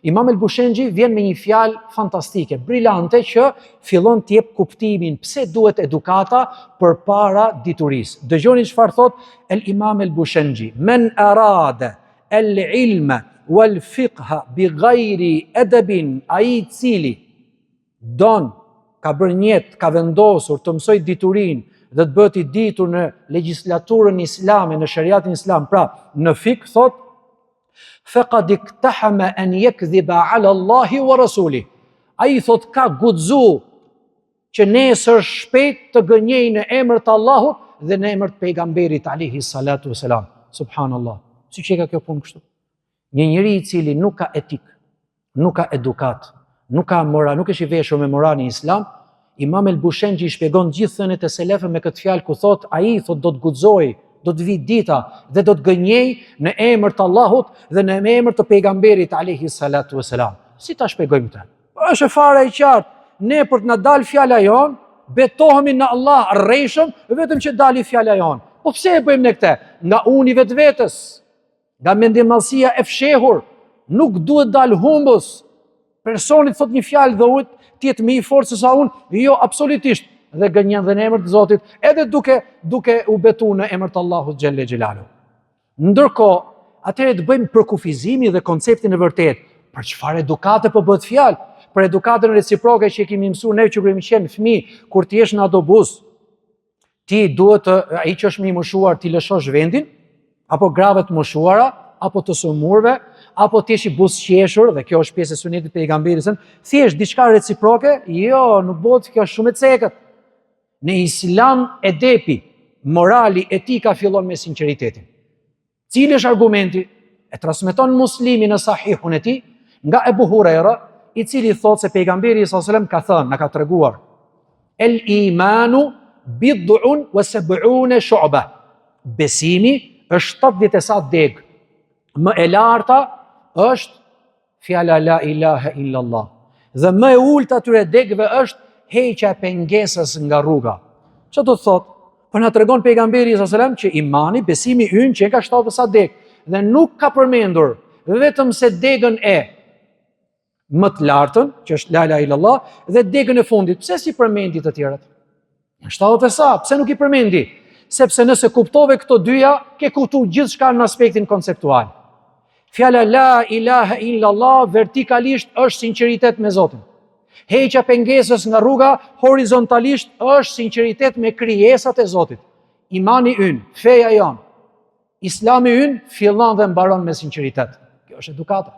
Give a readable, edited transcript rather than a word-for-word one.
Imam el-Bushenji vjen me një fjalë fantastike, brillante, që fillon të jep kuptimin pse duhet edukata përpara diturisë. Dëgjoni çfarë thot el-Imam el-Bushenji: "Men arada el-ilma wal-fiqha bighayri adabin", ai i cili ka bërë njetë, ka vendosur të mësoj diturinë dhe të bëhet i ditur në legjislaturën islame, në shariatin islam, pra në fik, thot, faqad iktahama an yakdhiba ala Allahi wa rasulih. Ai thot ka guxu që nesër shpejt të gënjej në emër të Allahut dhe në emër të pejgamberit alayhi salatu wasalam. Subhanallah. Si që ka kjo punë kështu? Një njeri i cili nuk ka etik, nuk ka edukat, nuk ka moral, nuk është i veshur me moralin islam, Imam el-Bushenji i shpjegon gjithë thënët e selefëve me këtë fjalë ku thot ai thot do të guxoj, do të vi dita dhe do të gënjej në emër të Allahut dhe në emër të pejgamberit alayhi salatu wasalam. Si ta shpjegojmë këtë? Është fare e qartë. Ne për të na dalë fjala jon, betohemi në Allah rreshëm vetëm që dali fjala jon. Po pse e bëjmë ne këtë? Nga uni vetvetes, nga mendimallësia e fshehur, nuk duhet dal humbus. Personi thot një fjalë dhe duhet të jetë më i fortë se sa unë, jo absolutisht, dhe gënjen dhe në emër të Zotit, edhe duke u betu në emër të Allahut xhelle xhelalu. Ndërkohë, atëherë të bëjmë përkufizimi dhe konceptin e vërtet. Për çfarë edukate po bëhet fjalë? Për edukatën reciproke që kemi mësuar ne që kemi qenë fëmijë, kur ti jesh në autobus, ti duhet ai që është më i moshuar ti lëshosh vendin, apo gravet moshuara, apo të sumurve, apo ti je i buzëqeshur, dhe kjo është pjesë e sunetit pejgamberit, thjesht diçka reciproke, jo, nuk bëhet kjo shumë e cekët. Në islam edepi, morali, etika fillon me sinqeritetin. Cili është argumenti? E transmeton Muslimi në Sahihun e tij nga Ebu Huraira, i cili thotë se pejgamberi sallallahu alajhi wasallam ka thënë, na ka treguar: El imanu bid'un wa sab'una shu'ba. Besimi është 70 sa deg. Më e larta është fjala la ilaha illallah. Dhe më e ulët atyre degëve është heqja e pengesës nga rruga. Ço do të thotë? Po na tregon pejgamberi sallallahu alajhi wasallam që imani, besimi ynë që ka 70 sa deg, dhe nuk ka përmendur vetëm se degën e më të lartën, që është la ilaha illallah, dhe degën e fundit. Pse si përmendi të tjerat? 70 sa, pse nuk i përmendi? Sepse nëse kuptove këto dyja, ke kuptuar gjithçka në aspektin konceptual. Fjala la ilaha illallah vertikalisht është sinqeritet me Zotin. Heqja pengesës nga rruga horizontalisht është sinqeritet me krijesat e Zotit. Imani ynë, feja jon, Islami ynë fillon dhe mbaron me sinqeritet. Kjo është edukata.